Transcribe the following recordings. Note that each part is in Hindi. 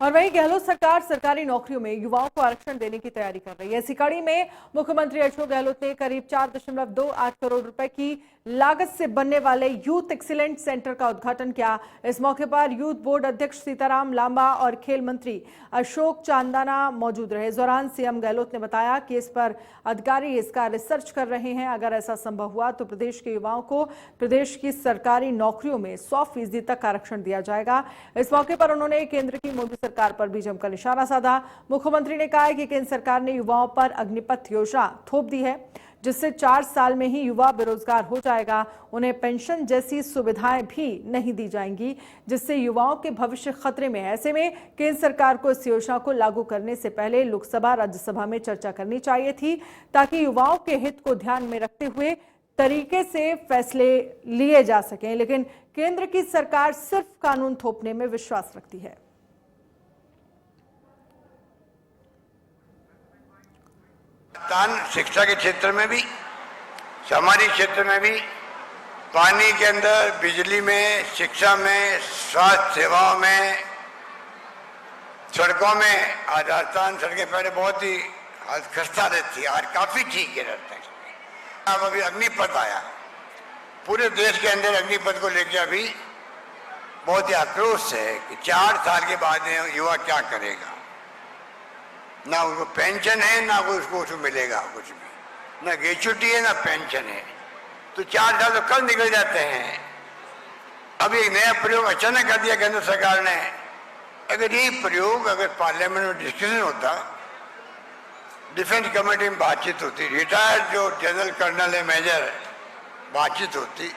और वहीं गहलोत सरकार सरकारी नौकरियों में युवाओं को आरक्षण देने की तैयारी कर रही है। इसी कड़ी में मुख्यमंत्री अशोक गहलोत ने करीब 4.28 करोड़ रुपए की लागत से बनने वाले यूथ एक्सीलेंट सेंटर का उद्घाटन किया। इस मौके पर यूथ बोर्ड अध्यक्ष सीताराम लांबा और खेल मंत्री अशोक चांदना मौजूद रहे। इस दौरान सीएम गहलोत ने बताया कि इस पर अधिकारी इसका रिसर्च कर रहे हैं। अगर ऐसा संभव हुआ तो प्रदेश के युवाओं को प्रदेश की सरकारी नौकरियों में 100% तक आरक्षण दिया जाएगा। इस मौके पर उन्होंने केंद्र की मोदी सरकार पर भी जमकर निशाना साधा। मुख्यमंत्री ने कहा कि केंद्र सरकार ने युवाओं पर अग्निपथ योजना थोप दी है, जिससे 4 साल में ही युवा बेरोजगार हो जाएगा। उन्हें पेंशन जैसी सुविधाएं भी नहीं दी जाएंगी, जिससे युवाओं के भविष्य खतरे में है। ऐसे में केंद्र सरकार को इस योजना को लागू करने से पहले लोकसभा राज्यसभा में चर्चा करनी चाहिए थी, ताकि युवाओं के हित को ध्यान में रखते हुए तरीके से फैसले लिए जा सकें। लेकिन केंद्र की सरकार सिर्फ कानून थोपने में विश्वास रखती है। शिक्षा के क्षेत्र में भी, सामाजिक क्षेत्र में भी, पानी के अंदर, बिजली में, शिक्षा में, स्वास्थ्य सेवाओं में, सड़कों में। आज राजस्थान सड़कें पहले बहुत ही खस्ता रहती है, आज काफी ठीक है राजस्थान। अब अभी अग्निपथ आया, पूरे देश के अंदर अग्निपथ को लेकर अभी बहुत ही आक्रोश है कि 4 साल के बाद युवा क्या करेगा। ना उसको पेंशन है, ना उसको मिलेगा कुछ भी, ना ग्रेच्युटी है, ना पेंशन है। तो 4 साल तो कल निकल जाते हैं। अभी एक नया प्रयोग अचानक कर दिया केंद्र सरकार ने। अगर ये प्रयोग अगर पार्लियामेंट में डिस्कशन होता, डिफेंस कमेटी में बातचीत होती, रिटायर्ड जो जनरल कर्नल है, मेजर, बातचीत होती,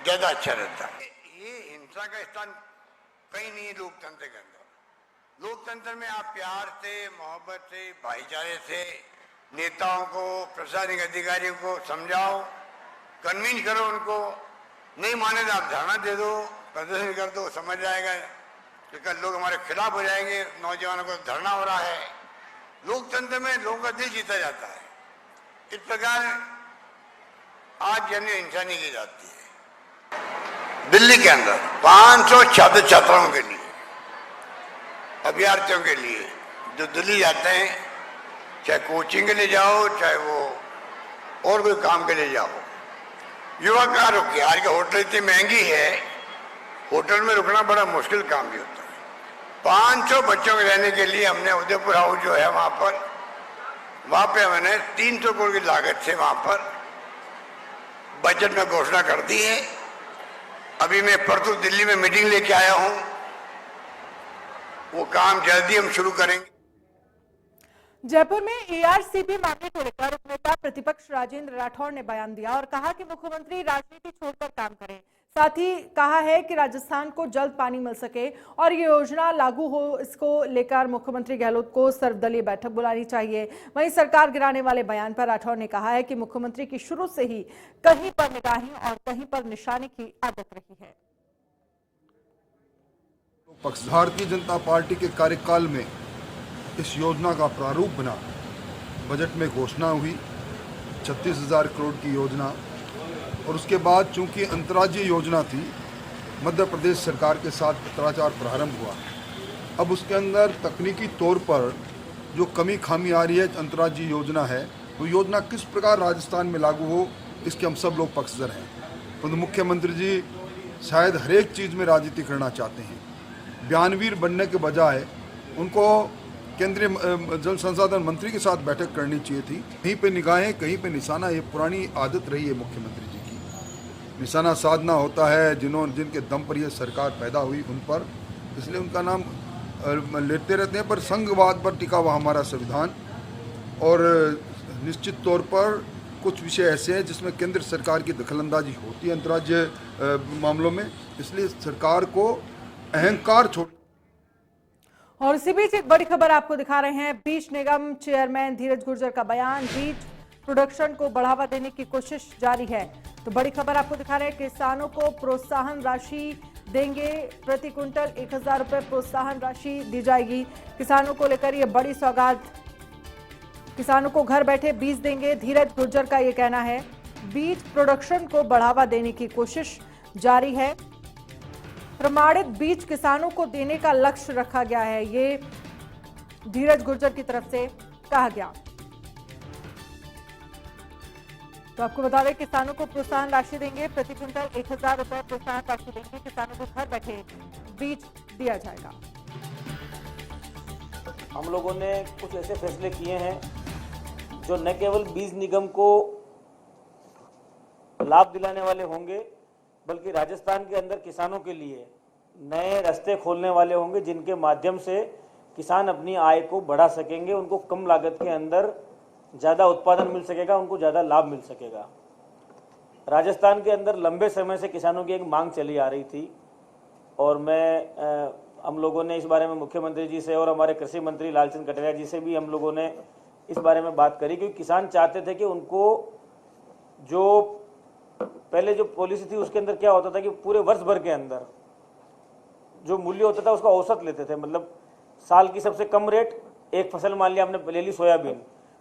ज्यादा अच्छा रहता। ये हिंसा का स्थान कहीं नहीं है लोकतंत्र के अंदर। लोकतंत्र में आप प्यार से, मोहब्बत से, भाईचारे से नेताओं को, प्रशासनिक अधिकारियों को समझाओ, कन्विंस करो उनको। नहीं माने तो आप धरना दे दो, प्रदर्शन कर दो, समझ जाएगा कि कल लोग हमारे खिलाफ हो जाएंगे। नौजवानों को धरना हो रहा है। लोकतंत्र में लोगों का दिल जीता जाता है। इस प्रकार आज जन हिंसा नहीं की जाती है। दिल्ली के अंदर 500 छात्र छात्राओं के लिए, अभ्यर्थियों के लिए जो दिल्ली जाते हैं, चाहे कोचिंग के लिए जाओ, चाहे वो और कोई काम के लिए जाओ, युवा कहाँ रुके। आज का होटल इतनी महंगी है, होटल में रुकना बड़ा मुश्किल काम भी होता है। 500 बच्चों के रहने के लिए हमने उदयपुर हाउस जो है वहां पे हमने 300 करोड़ की लागत से वहां पर बजट में घोषणा कर दी है। अभी मैं परसों दिल्ली में मीटिंग लेके आया हूं, वो काम जल्दी हम शुरू करेंगे। जयपुर में एआरसीबी मामले को लेकर उपनेता प्रतिपक्ष राजेंद्र राठौड़ ने बयान दिया और कहा कि मुख्यमंत्री राजनीति छोड़कर काम करें। साथ ही कहा है कि राजस्थान को जल्द पानी मिल सके और ये योजना लागू हो, इसको लेकर मुख्यमंत्री गहलोत को सर्वदलीय बैठक बुलानी चाहिए। वहीं सरकार गिराने वाले बयान पर राठौड़ ने कहा है कि मुख्यमंत्री की शुरू से ही कहीं पर निगाहें और कहीं पर निशाने की आदत रही है। भारतीय जनता पार्टी के कार्यकाल में इस योजना का प्रारूप बना, बजट में घोषणा हुई 36,000 करोड़ की योजना, और उसके बाद चूंकि अंतर्राज्यीय योजना थी, मध्य प्रदेश सरकार के साथ पत्राचार प्रारंभ हुआ। अब उसके अंदर तकनीकी तौर पर जो कमी खामी आ रही है, अंतर्राज्यीय योजना है, वो योजना किस प्रकार राजस्थान में लागू हो, इसके हम सब लोग पक्षधर हैं। परंतु मुख्यमंत्री जी शायद हर एक चीज़ में राजनीति करना चाहते हैं। बयानवीर बनने के बजाय उनको केंद्रीय जल संसाधन मंत्री के साथ बैठक करनी चाहिए थी। कहीं पे निगाहें, कहीं पे निशाना, ये पुरानी आदत रही है मुख्यमंत्री जी की। निशाना साधना होता है जिनके दम पर यह सरकार पैदा हुई उन पर, इसलिए उनका नाम लेते रहते हैं। पर संघवाद पर टिका हुआ हमारा संविधान, और निश्चित तौर पर कुछ विषय ऐसे हैं जिसमें केंद्र सरकार की दखलंदाजी होती है अंतर्राज्यीय मामलों में, इसलिए सरकार को अहंकार छोड़। और इसी बीच एक बड़ी खबर आपको दिखा रहे हैं। बीज निगम चेयरमैन धीरज गुर्जर का बयान, बीज प्रोडक्शन को बढ़ावा देने की कोशिश जारी है। तो बड़ी खबर आपको दिखा रहे हैं, किसानों को प्रोत्साहन राशि देंगे, प्रति क्विंटल 1,000 रुपए प्रोत्साहन राशि दी जाएगी। किसानों को लेकर ये बड़ी सौगात, किसानों को घर बैठे बीज देंगे। धीरज गुर्जर का ये कहना है, बीज प्रोडक्शन को बढ़ावा देने की कोशिश जारी है। प्रमाणित बीज किसानों को देने का लक्ष्य रखा गया है, ये धीरज गुर्जर की तरफ से कहा गया। तो आपको बता दें, किसानों को प्रोत्साहन राशि देंगे, प्रति क्विंटल 1000 रुपए प्रोत्साहन राशि देंगे। किसानों को घर बैठे बीज दिया जाएगा। हम लोगों ने कुछ ऐसे फैसले किए हैं जो न केवल बीज निगम को लाभ दिलाने वाले होंगे, बल्कि राजस्थान के अंदर किसानों के लिए नए रास्ते खोलने वाले होंगे, जिनके माध्यम से किसान अपनी आय को बढ़ा सकेंगे, उनको कम लागत के अंदर ज़्यादा उत्पादन मिल सकेगा, उनको ज़्यादा लाभ मिल सकेगा। राजस्थान के अंदर लंबे समय से किसानों की एक मांग चली आ रही थी और हम लोगों ने इस बारे में मुख्यमंत्री जी से और हमारे कृषि मंत्री लालचंद कटारिया जी से भी हम लोगों ने इस बारे में बात करी, क्योंकि किसान चाहते थे कि उनको जो पहले जो पॉलिसी थी उसके अंदर क्या होता था कि पूरे वर्ष भर के अंदर जो मूल्य होता था उसका औसत लेते थे। मतलब साल की सबसे कम रेट, एक फसल मान लिया आपने ले ली सोयाबीन,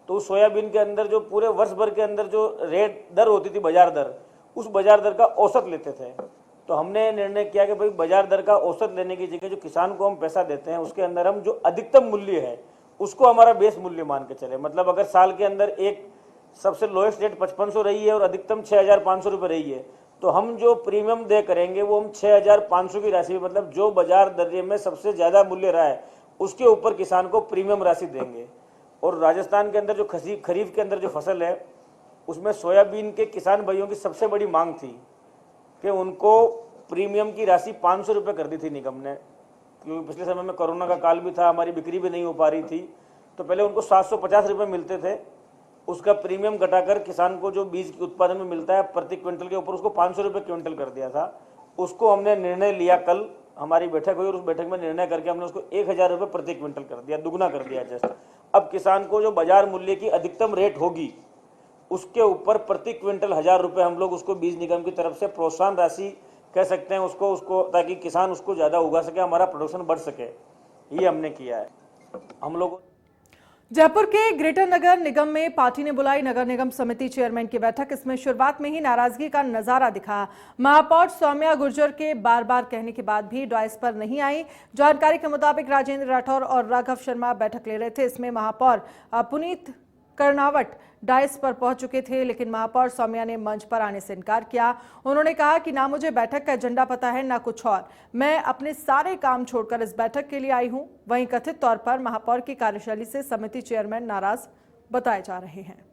तो उस सोयाबीन के अंदर जो पूरे वर्ष भर के अंदर जो रेट दर होती थी, बाजार दर, उस बाजार दर का औसत लेते थे। तो हमने निर्णय किया कि भाई बाजार दर का औसत लेने की जगह जो किसान को हम पैसा देते हैं उसके अंदर हम जो अधिकतम मूल्य है उसको हमारा बेस मूल्य मान के चले। मतलब अगर साल के अंदर एक सबसे लोएस्ट रेट 5500 रही है और अधिकतम 6500 रुपये रही है, तो हम जो प्रीमियम दे करेंगे वो हम 6500 की राशि, मतलब जो बाजार दर में सबसे ज़्यादा मूल्य रहा है उसके ऊपर किसान को प्रीमियम राशि देंगे। और राजस्थान के अंदर जो खरीफ के अंदर जो फसल है उसमें सोयाबीन के किसान भाइयों की सबसे बड़ी मांग थी कि उनको प्रीमियम की राशि 500 रुपये कर दी थी निगम ने, क्योंकि पिछले समय में कोरोना का काल भी था, हमारी बिक्री भी नहीं हो पा रही थी। तो पहले उनको 750 रुपये मिलते थे, उसका प्रीमियम घटाकर किसान को जो बीज के उत्पादन में मिलता है प्रति क्विंटल के ऊपर उसको 500 रुपये क्विंटल कर दिया था। उसको हमने निर्णय लिया, कल हमारी बैठक हुई और उस बैठक में निर्णय करके हमने उसको 1000 रुपये प्रति क्विंटल कर दिया, दुगना कर दिया जस्ट। अब किसान को जो बाजार मूल्य की अधिकतम रेट होगी उसके ऊपर प्रति क्विंटल 1000 रुपये हम लोग उसको बीज निगम की तरफ से प्रोत्साहन राशि कह सकते हैं उसको, ताकि किसान उसको ज़्यादा उगा सके, हमारा प्रोडक्शन बढ़ सके। ये हमने किया है। हम लोग जयपुर के ग्रेटर नगर निगम में पार्टी ने बुलाई नगर निगम समिति चेयरमैन की बैठक। इसमें शुरुआत में ही नाराजगी का नजारा दिखा। महापौर सौम्या गुर्जर के बार बार कहने के बाद भी डायस पर नहीं आई। जानकारी के मुताबिक राजेंद्र राठौर और राघव शर्मा बैठक ले रहे थे। इसमें महापौर पुनीत कर्णावट डायस पर पहुंच चुके थे, लेकिन महापौर सौम्या ने मंच पर आने से इनकार किया। उन्होंने कहा कि ना मुझे बैठक का एजेंडा पता है ना कुछ और, मैं अपने सारे काम छोड़कर इस बैठक के लिए आई हूं। वहीं कथित तौर पर महापौर की कार्यशैली से समिति चेयरमैन नाराज बताए जा रहे हैं।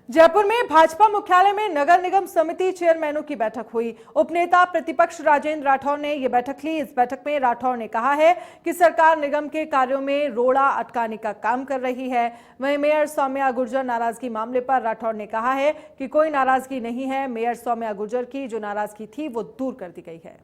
जयपुर में भाजपा मुख्यालय में नगर निगम समिति चेयरमैनों की बैठक हुई। उपनेता प्रतिपक्ष राजेंद्र राठौर ने यह बैठक ली। इस बैठक में राठौर ने कहा है कि सरकार निगम के कार्यों में रोड़ा अटकाने का काम कर रही है। वहीं मेयर सौम्या गुर्जर नाराजगी मामले पर राठौर ने कहा है कि कोई नाराजगी नहीं है। मेयर सौम्या गुर्जर की जो नाराजगी थी वो दूर कर दी गई है।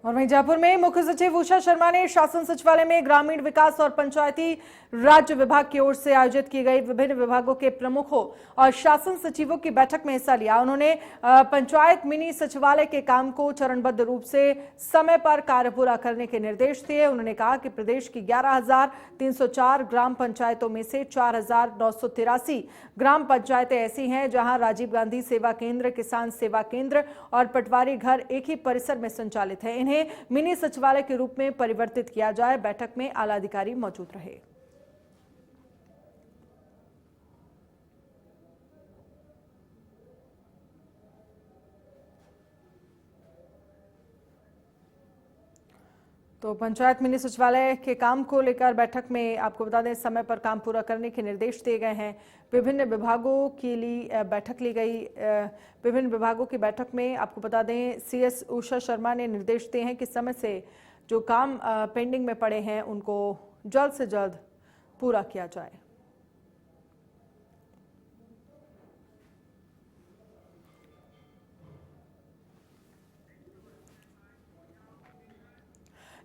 और वहीं जयपुर में मुख्य सचिव उषा शर्मा ने शासन सचिवालय में ग्रामीण विकास और पंचायती राज्य विभाग की ओर से आयोजित की गई विभिन्न विभागों के प्रमुखों और शासन सचिवों की बैठक में हिस्सा लिया। उन्होंने पंचायत मिनी सचिवालय के काम को चरणबद्ध रूप से समय पर कार्य पूरा करने के निर्देश दिए। उन्होंने कहा कि प्रदेश की 11,304 ग्राम पंचायतों में से 4,983 ग्राम पंचायतें ऐसी हैं जहां राजीव गांधी सेवा केंद्र, किसान सेवा केंद्र और पटवारी घर एक ही परिसर में संचालित है। इन्हें मिनी सचिवालय के रूप में परिवर्तित किया जाए। बैठक में आला अधिकारी मौजूद रहे। तो पंचायत मिनी सचिवालय के काम को लेकर बैठक में आपको बता दें समय पर काम पूरा करने के निर्देश दिए गए हैं। विभिन्न विभागों के लिए बैठक ली गई। विभिन्न विभागों की बैठक में आपको बता दें सीएस उषा शर्मा ने निर्देश दिए हैं कि समय से जो काम पेंडिंग में पड़े हैं उनको जल्द से जल्द पूरा किया जाए।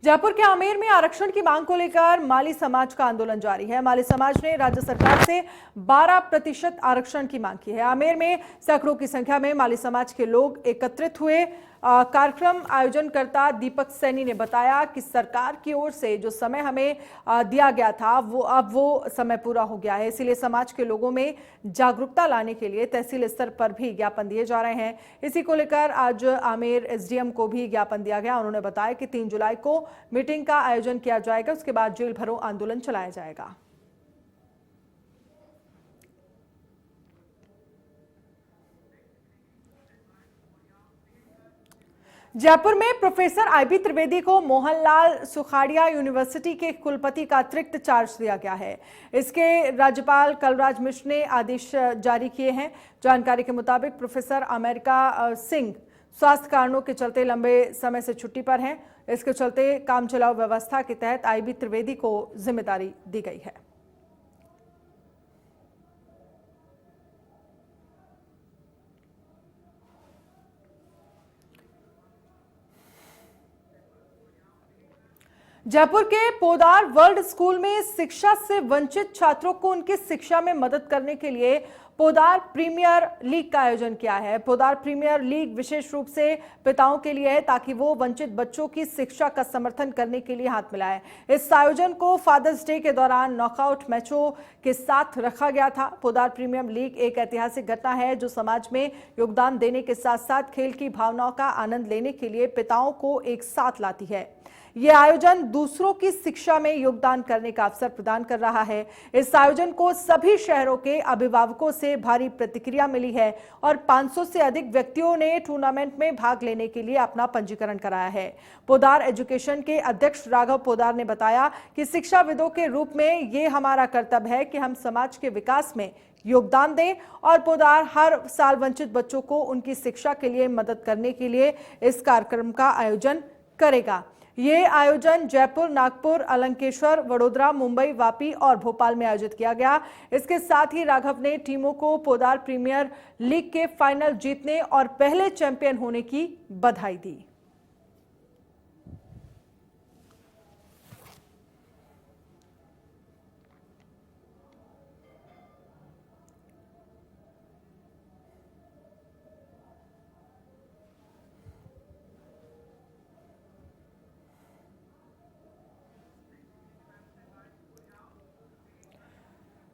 जयपुर के आमेर में आरक्षण की मांग को लेकर माली समाज का आंदोलन जारी है। माली समाज ने राज्य सरकार से 12% आरक्षण की मांग की है। आमेर में सैकड़ों की संख्या में माली समाज के लोग एकत्रित हुए। कार्यक्रम आयोजनकर्ता दीपक सैनी ने बताया कि सरकार की ओर से जो समय हमें दिया गया था अब वो समय पूरा हो गया है, इसीलिए समाज के लोगों में जागरूकता लाने के लिए तहसील स्तर पर भी ज्ञापन दिए जा रहे हैं। इसी को लेकर आज आमेर एसडीएम को भी ज्ञापन दिया गया। उन्होंने बताया कि 3 जुलाई को मीटिंग का आयोजन किया जाएगा, उसके बाद जेल भरो आंदोलन चलाया जाएगा। जयपुर में प्रोफेसर आईबी त्रिवेदी को मोहनलाल सुखाड़िया यूनिवर्सिटी के कुलपति का अतिरिक्त चार्ज दिया गया है। इसके राज्यपाल कलराज मिश्र ने आदेश जारी किए हैं। जानकारी के मुताबिक प्रोफेसर अमेरिका सिंह स्वास्थ्य कारणों के चलते लंबे समय से छुट्टी पर हैं। इसके चलते काम चलाओ व्यवस्था के तहत आईबी त्रिवेदी को जिम्मेदारी दी गई है। जयपुर के पोदार वर्ल्ड स्कूल में शिक्षा से वंचित छात्रों को उनकी शिक्षा में मदद करने के लिए पोदार प्रीमियर लीग का आयोजन किया है। पोदार प्रीमियर लीग विशेष रूप से पिताओं के लिए है ताकि वो वंचित बच्चों की शिक्षा का समर्थन करने के लिए हाथ मिलाए। इस आयोजन को फादर्स डे के दौरान नॉकआउट मैचों के साथ रखा गया था। पोदार प्रीमियर लीग एक ऐतिहासिक घटना है जो समाज में योगदान देने के साथ साथ खेल की भावनाओं का आनंद लेने के लिए पिताओं को एक साथ लाती है। यह आयोजन दूसरों की शिक्षा में योगदान करने का अवसर प्रदान कर रहा है। इस आयोजन को सभी शहरों के अभिभावकों से भारी प्रतिक्रिया मिली है और 500 से अधिक व्यक्तियों ने टूर्नामेंट में भाग लेने के लिए अपना पंजीकरण कराया है। पोदार एजुकेशन के अध्यक्ष राघव पोदार ने बताया कि शिक्षाविदों के रूप में ये हमारा कर्तव्य है कि हम समाज के विकास में योगदान दें और पोदार हर साल वंचित बच्चों को उनकी शिक्षा के लिए मदद करने के लिए इस कार्यक्रम का आयोजन करेगा। ये आयोजन जयपुर, नागपुर, अलंकेश्वर, वडोदरा, मुंबई, वापी और भोपाल में आयोजित किया गया। इसके साथ ही राघव ने टीमों को पोदार प्रीमियर लीग के फाइनल जीतने और पहले चैंपियन होने की बधाई दी।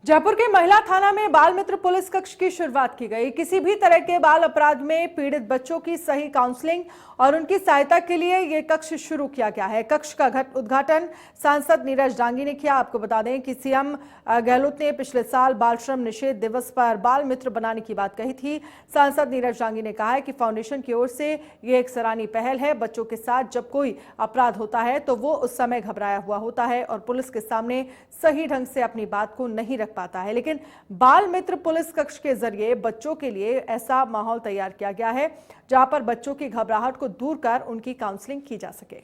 जयपुर के महिला थाना में बाल मित्र पुलिस कक्ष की शुरुआत की गई। किसी भी तरह के बाल अपराध में पीड़ित बच्चों की सही काउंसलिंग और उनकी सहायता के लिए यह कक्ष शुरू किया गया है। कक्ष का उद्घाटन सांसद नीरज डांगी ने किया। आपको बता दें कि सीएम गहलोत ने पिछले साल बाल श्रम निषेध दिवस पर बाल मित्र बनाने की बात कही थी। सांसद नीरज डांगी ने कहा है कि फाउंडेशन की ओर से यह एक सराहनीय पहल है। बच्चों के साथ जब कोई अपराध होता है तो वो उस समय घबराया हुआ होता है और पुलिस के सामने सही ढंग से अपनी बात को नहीं रख पाता है, लेकिन बाल मित्र पुलिस कक्ष के जरिए बच्चों के लिए ऐसा माहौल तैयार किया गया है जहां पर बच्चों की घबराहट को दूर कर उनकी काउंसलिंग की जा सके।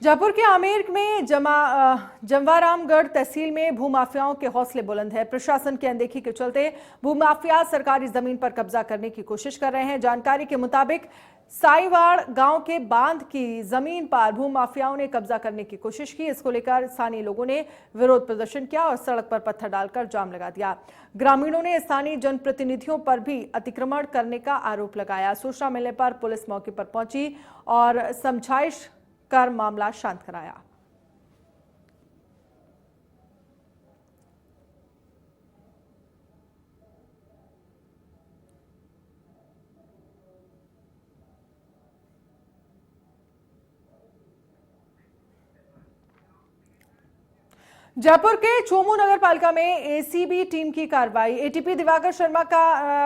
जयपुर के आमेर में जमवारामगढ़ तहसील में भूमाफियाओं के हौसले बुलंद है। प्रशासन की अनदेखी के चलते भूमाफिया सरकारी जमीन पर कब्जा करने की कोशिश कर रहे हैं। जानकारी के मुताबिक साईवाड़ गांव के बांध की जमीन पर भूमाफियाओं ने कब्जा करने की कोशिश की। इसको लेकर स्थानीय लोगों ने विरोध प्रदर्शन किया और सड़क पर पत्थर डालकर जाम लगा दिया। ग्रामीणों ने स्थानीय जनप्रतिनिधियों पर भी अतिक्रमण करने का आरोप लगाया। सूचना मिलने पर पुलिस मौके पर पहुंची और समझाइश कर मामला शांत कराया। जयपुर के चोमू नगर पालिका में एसीबी टीम की कार्रवाई। एटीपी दिवाकर शर्मा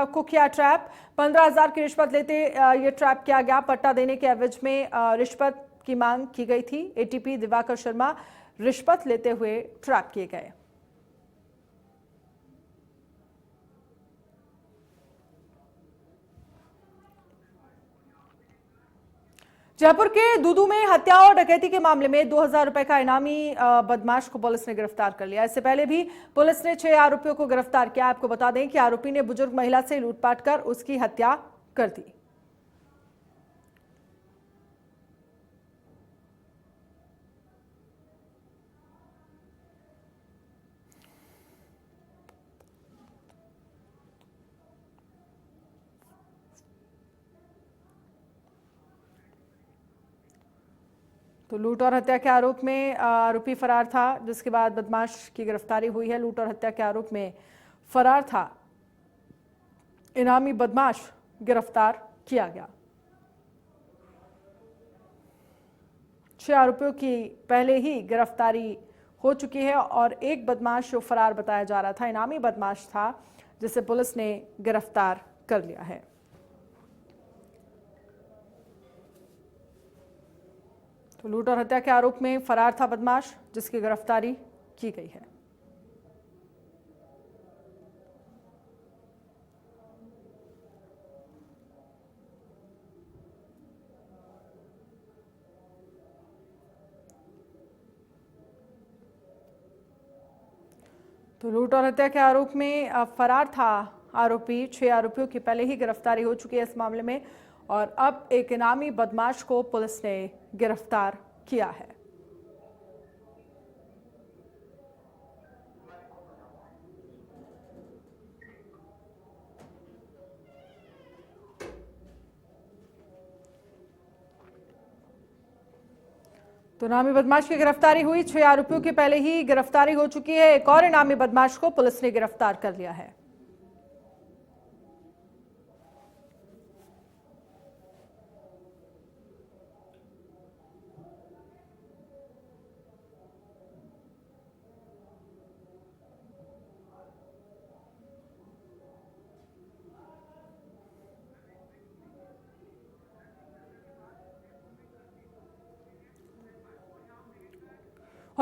को किया ट्रैप। 15,000 की रिश्वत लेते ये ट्रैप किया गया। पट्टा देने के एवज में रिश्वत की मांग की गई थी। एटीपी दिवाकर शर्मा रिश्वत लेते हुए ट्रैप किए गए। जयपुर के दूदू में हत्या और डकैती के मामले में 2000 रुपए का इनामी बदमाश को पुलिस ने गिरफ्तार कर लिया। इससे पहले भी पुलिस ने 6 आरोपियों को गिरफ्तार किया। आपको बता दें कि आरोपी ने बुजुर्ग महिला से लूटपाट कर उसकी हत्या कर दी। तो लूट और हत्या के आरोप में आरोपी फरार था, जिसके बाद बदमाश की गिरफ्तारी हुई है। लूट और हत्या के आरोप में फरार था इनामी बदमाश गिरफ्तार किया गया। 6 आरोपियों की पहले ही गिरफ्तारी हो चुकी है और एक बदमाश जो फरार बताया जा रहा था, इनामी बदमाश था, जिसे पुलिस ने गिरफ्तार कर लिया है। तो लूट और हत्या के आरोप में फरार था बदमाश, जिसकी गिरफ्तारी की गई है। तो लूट और हत्या के आरोप में फरार था आरोपी। 6 आरोपियों की पहले ही गिरफ्तारी हो चुकी है इस मामले में और अब एक इनामी बदमाश को पुलिस ने गिरफ्तार किया है। तो इनामी बदमाश की गिरफ्तारी हुई। 6 आरोपियों की पहले ही गिरफ्तारी हो चुकी है। एक और इनामी बदमाश को पुलिस ने गिरफ्तार कर लिया है।